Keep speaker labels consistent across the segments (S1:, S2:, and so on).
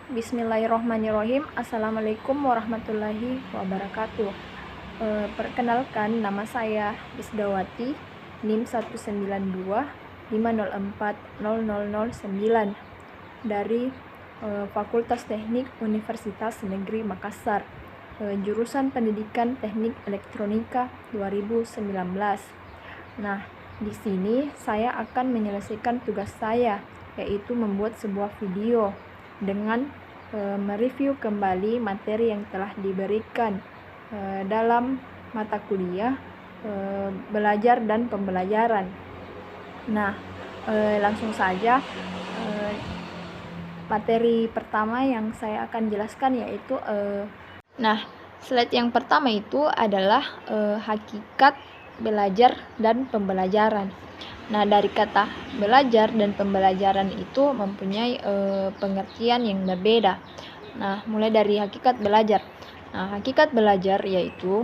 S1: Bismillahirrohmanirrohim. Assalamualaikum warahmatullahi wabarakatuh. Perkenalkan, nama saya Isdawati, NIM 192504009 dari Fakultas Teknik Universitas Negeri Makassar, jurusan Pendidikan Teknik Elektronika 2019. Nah, di sini saya akan menyelesaikan tugas saya, yaitu membuat sebuah video dengan mereview kembali materi yang telah diberikan dalam mata kuliah belajar dan pembelajaran. Nah, langsung saja materi pertama yang saya akan jelaskan yaitu slide yang pertama itu adalah hakikat belajar dan pembelajaran. Nah, dari kata belajar dan pembelajaran itu mempunyai pengertian yang berbeda. Nah, mulai dari hakikat belajar. Nah, hakikat belajar yaitu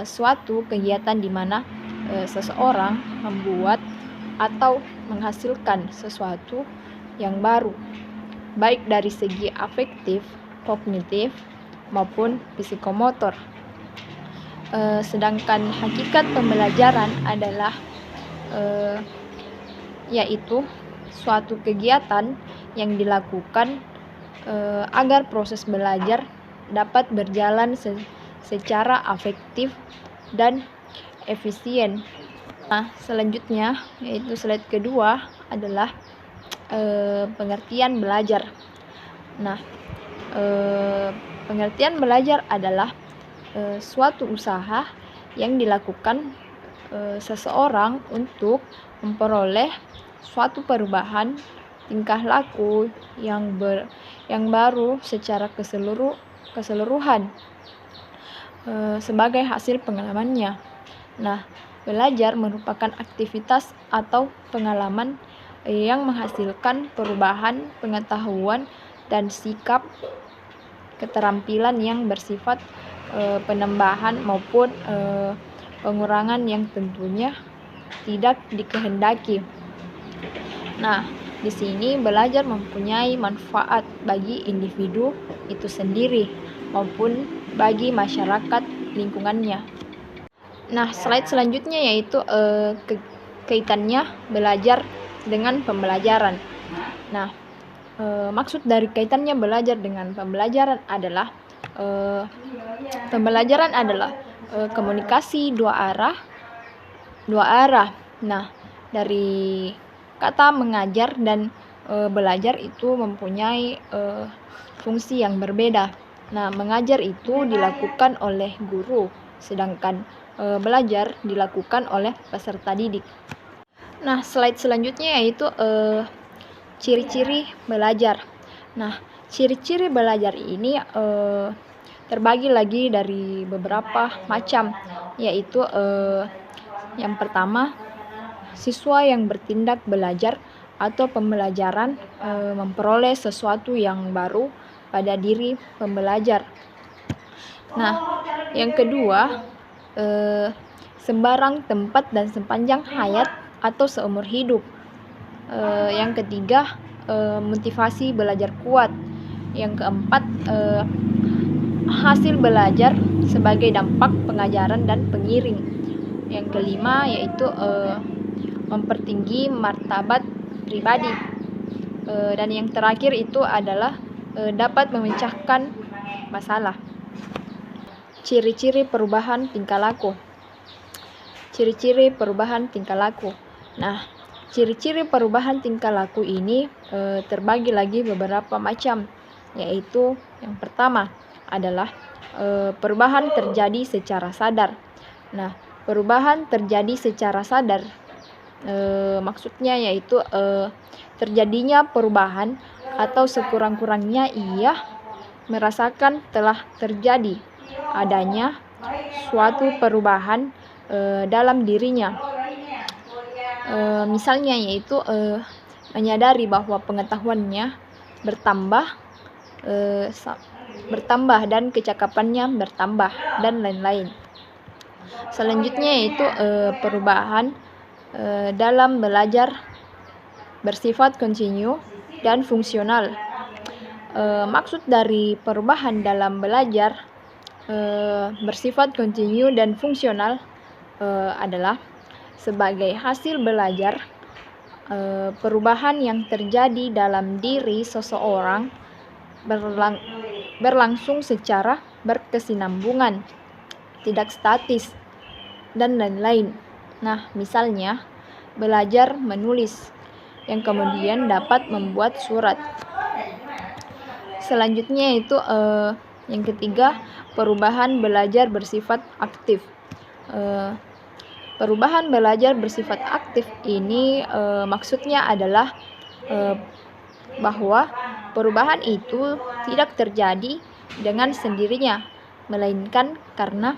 S1: suatu kegiatan di mana seseorang membuat atau menghasilkan sesuatu yang baru, baik dari segi afektif, kognitif, maupun psikomotor. Sedangkan hakikat pembelajaran adalah yaitu suatu kegiatan yang dilakukan agar proses belajar dapat berjalan secara efektif dan efisien. Nah, selanjutnya yaitu slide kedua adalah pengertian belajar. Nah, pengertian belajar adalah suatu usaha yang dilakukan seseorang untuk memperoleh suatu perubahan tingkah laku yang baru secara keseluruhan sebagai hasil pengalamannya. Nah, belajar merupakan aktivitas atau pengalaman yang menghasilkan perubahan pengetahuan dan sikap keterampilan yang bersifat penambahan maupun pengurangan yang tentunya tidak dikehendaki. Nah, di sini belajar mempunyai manfaat bagi individu itu sendiri maupun bagi masyarakat lingkungannya. Nah, slide selanjutnya yaitu kaitannya belajar dengan pembelajaran. Nah, maksud dari kaitannya belajar dengan pembelajaran adalah pembelajaran adalah komunikasi dua arah. Nah, dari kata mengajar dan belajar itu mempunyai fungsi yang berbeda. Nah, mengajar itu dilakukan oleh guru, sedangkan belajar dilakukan oleh peserta didik. Nah, slide selanjutnya yaitu ciri-ciri belajar. Nah, ciri-ciri belajar ini terbagi lagi dari beberapa macam, yaitu yang pertama, siswa yang bertindak belajar atau pembelajaran memperoleh sesuatu yang baru pada diri pembelajar. Nah, yang kedua, sembarang tempat dan sepanjang hayat atau seumur hidup. Yang ketiga, motivasi belajar kuat. Yang keempat, hasil belajar sebagai dampak pengajaran dan pengiring. Yang kelima yaitu mempertinggi martabat pribadi. Dan yang terakhir itu adalah dapat memecahkan masalah. Ciri-ciri perubahan tingkah laku. Ciri-ciri perubahan tingkah laku. Nah, ciri-ciri perubahan tingkah laku ini terbagi lagi beberapa macam, yaitu yang pertama adalah perubahan terjadi secara sadar. Nah, perubahan terjadi secara sadar maksudnya yaitu terjadinya perubahan atau sekurang-kurangnya ia merasakan telah terjadi adanya suatu perubahan dalam dirinya. Misalnya yaitu menyadari bahwa pengetahuannya bertambah dan kecakapannya bertambah dan lain-lain. Selanjutnya yaitu perubahan dalam belajar bersifat kontinu dan fungsional. Maksud dari perubahan dalam belajar bersifat kontinu dan fungsional adalah sebagai hasil belajar, perubahan yang terjadi dalam diri seseorang berlangsung secara berkesinambungan, tidak statis, dan lain-lain. Nah, misalnya belajar menulis yang kemudian dapat membuat surat. Selanjutnya itu yang ketiga, perubahan belajar bersifat aktif. Perubahan belajar bersifat aktif ini maksudnya adalah bahwa perubahan itu tidak terjadi dengan sendirinya, melainkan karena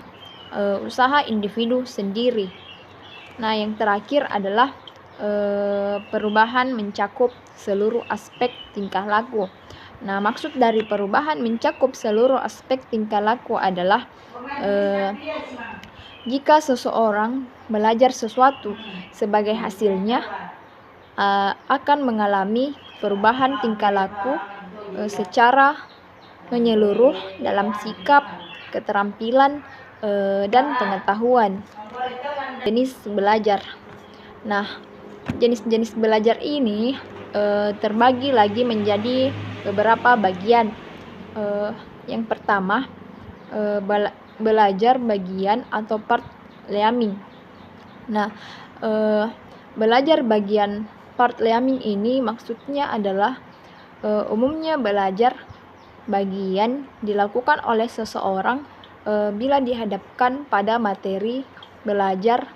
S1: usaha individu sendiri. Nah, yang terakhir adalah perubahan mencakup seluruh aspek tingkah laku. Nah, maksud dari perubahan mencakup seluruh aspek tingkah laku adalah jika seseorang belajar sesuatu, sebagai hasilnya akan mengalami perubahan tingkah laku secara menyeluruh dalam sikap, keterampilan, dan pengetahuan. Jenis belajar. Nah, jenis-jenis belajar ini terbagi lagi menjadi beberapa bagian. Yang pertama, belajar bagian atau part learning. Nah, belajar bagian part learning ini maksudnya adalah umumnya belajar bagian dilakukan oleh seseorang bila dihadapkan pada materi belajar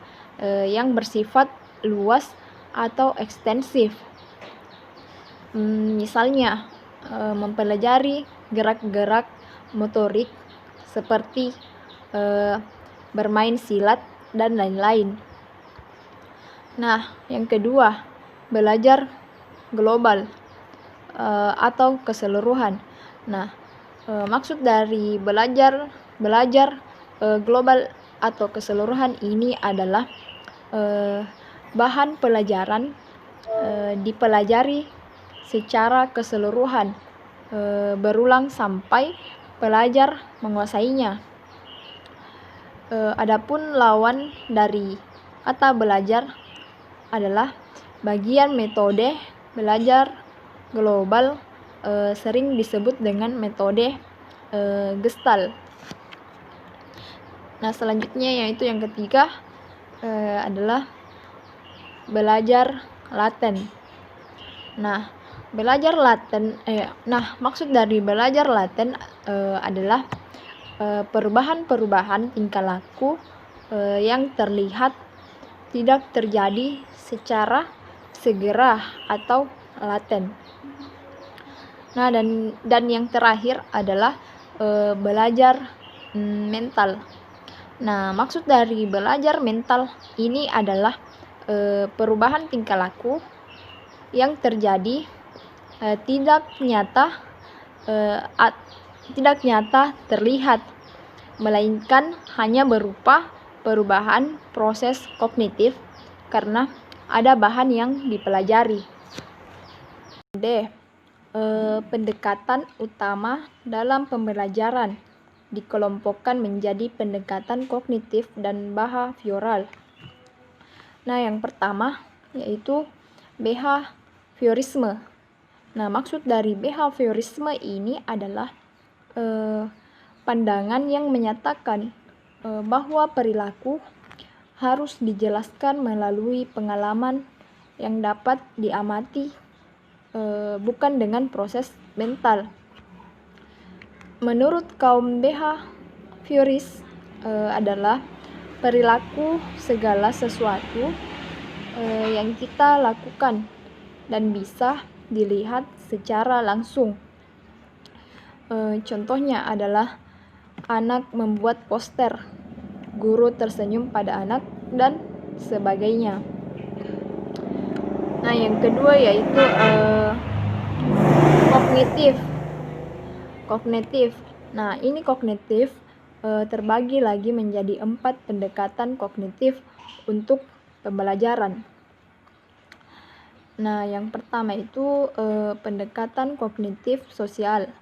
S1: yang bersifat luas atau ekstensif. Misalnya mempelajari gerak-gerak motorik seperti bermain silat dan lain-lain. Nah, yang kedua, belajar global atau keseluruhan. Nah, maksud dari belajar global atau keseluruhan ini adalah bahan pelajaran dipelajari secara keseluruhan, berulang sampai pelajar menguasainya. Adapun lawan dari kata belajar adalah bagian metode belajar global, sering disebut dengan metode Gestalt. Nah, selanjutnya yaitu yang ketiga adalah belajar laten. Nah, maksud dari belajar laten adalah perubahan-perubahan tingkah laku yang terlihat tidak terjadi secara segera atau laten. Nah, dan yang terakhir adalah belajar mental. Nah, maksud dari belajar mental ini adalah perubahan tingkah laku yang terjadi tidak nyata terlihat, melainkan hanya berupa perubahan proses kognitif karena ada bahan yang dipelajari. Pendekatan utama dalam pembelajaran dikelompokkan menjadi pendekatan kognitif dan behavioral. Nah, yang pertama yaitu behaviorisme. Nah, maksud dari behaviorisme ini adalah pandangan yang menyatakan bahwa perilaku harus dijelaskan melalui pengalaman yang dapat diamati, bukan dengan proses mental. Menurut kaum behavioris adalah perilaku segala sesuatu yang kita lakukan dan bisa dilihat secara langsung. Contohnya adalah anak membuat poster, guru tersenyum pada anak, dan sebagainya. Nah, yang kedua yaitu kognitif. Nah, ini kognitif terbagi lagi menjadi 4 pendekatan kognitif untuk pembelajaran. Nah, yang pertama itu pendekatan kognitif sosial.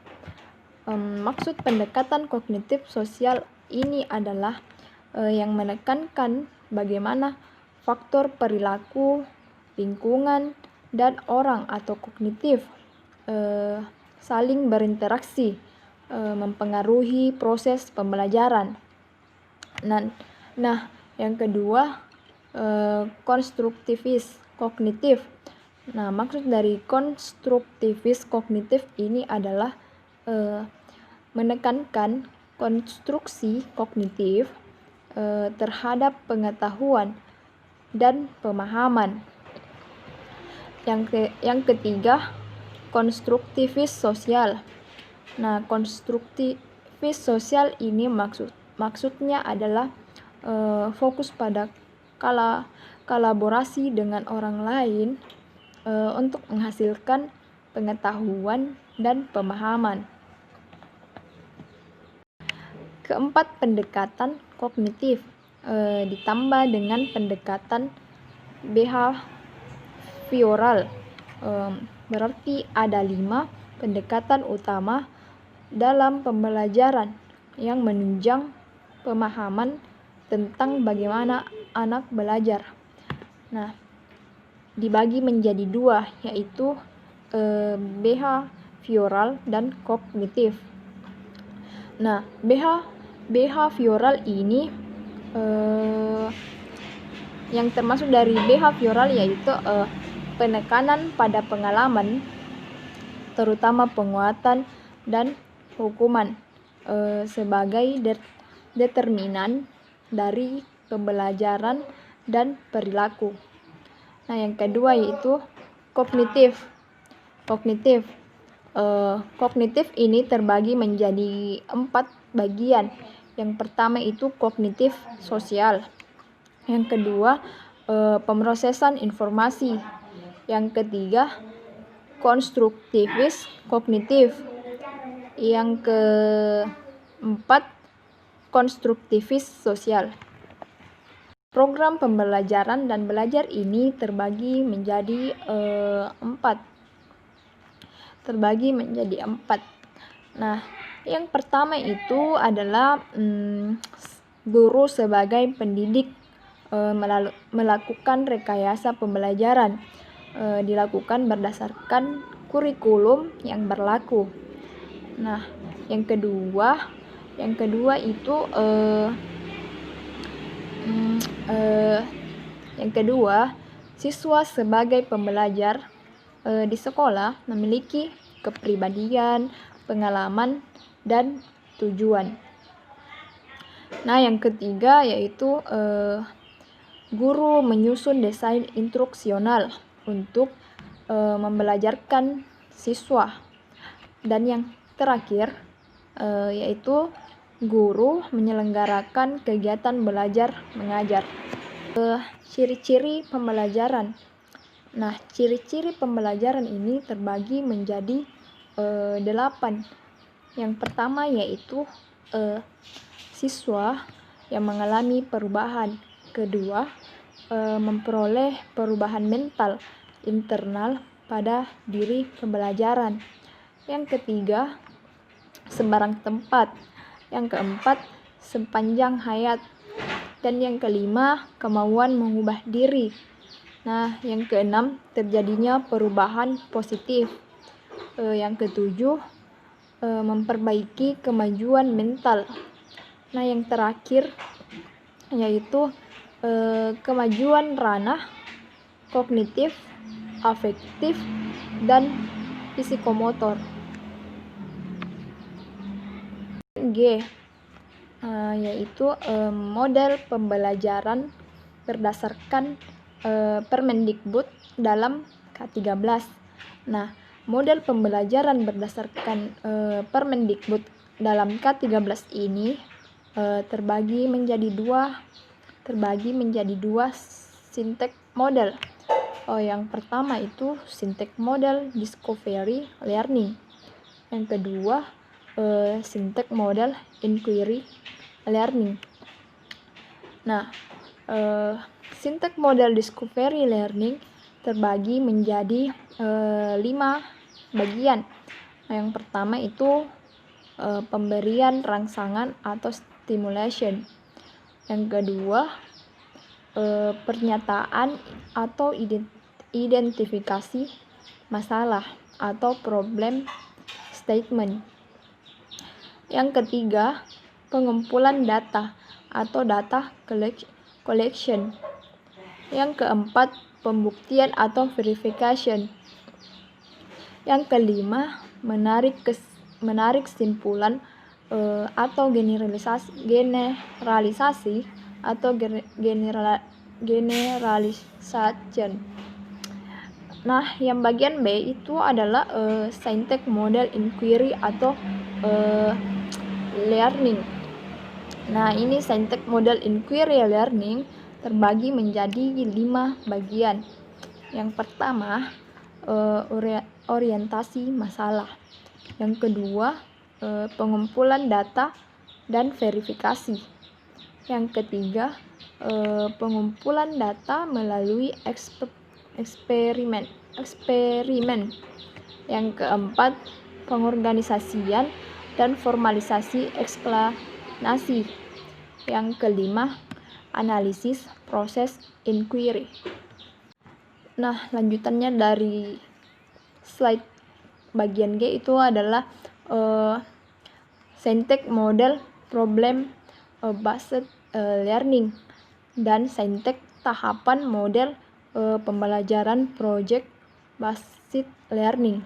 S1: Maksud pendekatan kognitif sosial ini adalah yang menekankan bagaimana faktor perilaku, lingkungan, dan orang atau kognitif saling berinteraksi mempengaruhi proses pembelajaran. Nah, yang kedua konstruktivis kognitif. Nah, maksud dari konstruktivis kognitif ini adalah menekankan konstruksi kognitif terhadap pengetahuan dan pemahaman. Yang ketiga, konstruktivis sosial. Nah, konstruktivis sosial ini maksudnya adalah fokus pada kolaborasi dengan orang lain untuk menghasilkan pengetahuan dan pemahaman. Keempat, pendekatan kognitif ditambah dengan pendekatan behavioral. Berarti ada 5 pendekatan utama dalam pembelajaran yang menunjang pemahaman tentang bagaimana anak belajar. Nah, dibagi menjadi 2, yaitu behavioral dan kognitif. Nah, behavioral ini yang termasuk dari behavioral yaitu penekanan pada pengalaman, terutama penguatan dan hukuman sebagai determinan dari pembelajaran dan perilaku. Nah, yang kedua yaitu kognitif. Kognitif ini terbagi menjadi 4 bagian. Yang pertama itu kognitif sosial. Yang kedua pemrosesan informasi. Yang ketiga konstruktivis kognitif. Yang keempat konstruktivis sosial. Program pembelajaran dan belajar ini terbagi menjadi 4. Nah, yang pertama itu adalah guru sebagai pendidik melakukan rekayasa pembelajaran dilakukan berdasarkan kurikulum yang berlaku. Nah, yang kedua itu siswa sebagai pembelajar di sekolah memiliki kepribadian, pengalaman, dan tujuan. Nah, yang ketiga yaitu guru menyusun desain instruksional untuk membelajarkan siswa. Dan yang terakhir yaitu guru menyelenggarakan kegiatan belajar mengajar. Ciri-ciri pembelajaran. Nah, ciri-ciri pembelajaran ini terbagi menjadi 8. Yang pertama yaitu siswa yang mengalami perubahan. Kedua, memperoleh perubahan mental internal pada diri pembelajaran. Yang ketiga, sembarang tempat. Yang keempat, sepanjang hayat. Dan yang kelima, kemauan mengubah diri. Nah, yang keenam, terjadinya perubahan positif. Yang ketujuh, memperbaiki kemajuan mental. Nah, yang terakhir yaitu kemajuan ranah kognitif, afektif, dan psikomotor. G yaitu model pembelajaran berdasarkan Permendikbud dalam K13. Nah, model pembelajaran berdasarkan Permendikbud dalam K13 ini terbagi menjadi dua sintek model. Yang pertama itu sintek model discovery learning. Yang kedua sintek model inquiry learning. Nah, sintek model discovery learning terbagi menjadi 5 bagian. Nah, yang pertama itu pemberian rangsangan atau stimulation. Yang kedua pernyataan atau identifikasi masalah atau problem statement. Yang ketiga, pengumpulan data atau data collection. Yang keempat, pembuktian atau verification. Yang kelima, menarik kesimpulan atau generalisasi atau generalization. Nah, yang bagian B itu adalah syntax model inquiry atau learning. Nah, ini syntax model inquiry learning terbagi menjadi 5 bagian. Yang pertama, orientasi masalah. Yang kedua, pengumpulan data dan verifikasi. Yang ketiga, pengumpulan data melalui eksperimen. Yang keempat, pengorganisasian dan formalisasi eksplanasi. Yang kelima, analisis proses inquiry. Nah, lanjutannya dari slide bagian G itu adalah syntax model problem based learning dan syntax tahapan model pembelajaran project based learning.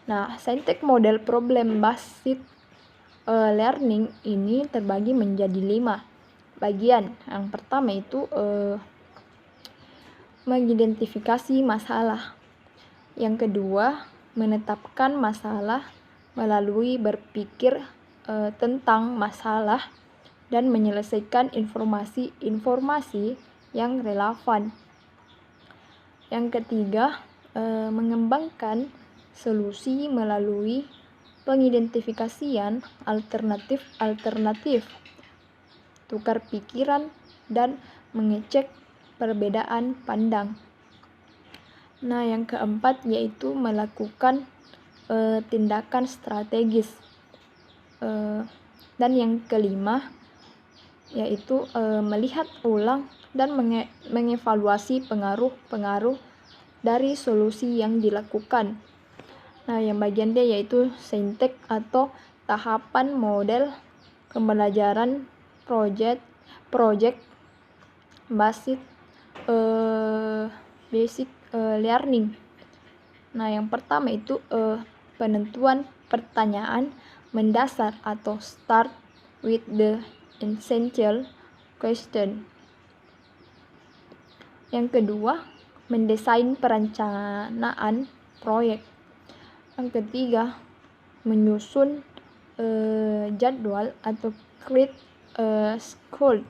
S1: Nah, syntax model problem based learning ini terbagi menjadi 5 bagian. Yang pertama itu mengidentifikasi masalah. Yang kedua, menetapkan masalah melalui berpikir tentang masalah dan menyelesaikan informasi yang relevan. Yang ketiga, mengembangkan solusi melalui pengidentifikasian alternatif, tukar pikiran, dan mengecek perbedaan pandang. Nah, yang keempat yaitu melakukan tindakan strategis. Dan yang kelima yaitu melihat ulang dan mengevaluasi pengaruh dari solusi yang dilakukan. Nah, yang bagian D yaitu syntax atau tahapan model pembelajaran project based basic learning. Nah, yang pertama itu penentuan pertanyaan mendasar atau start with the essential question. Yang kedua, mendesain perencanaan proyek. Yang ketiga, menyusun jadwal atau create schedule.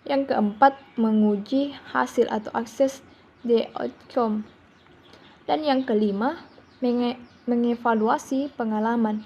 S1: Yang keempat, menguji hasil atau access the outcome. Dan yang kelima, mengevaluasi pengalaman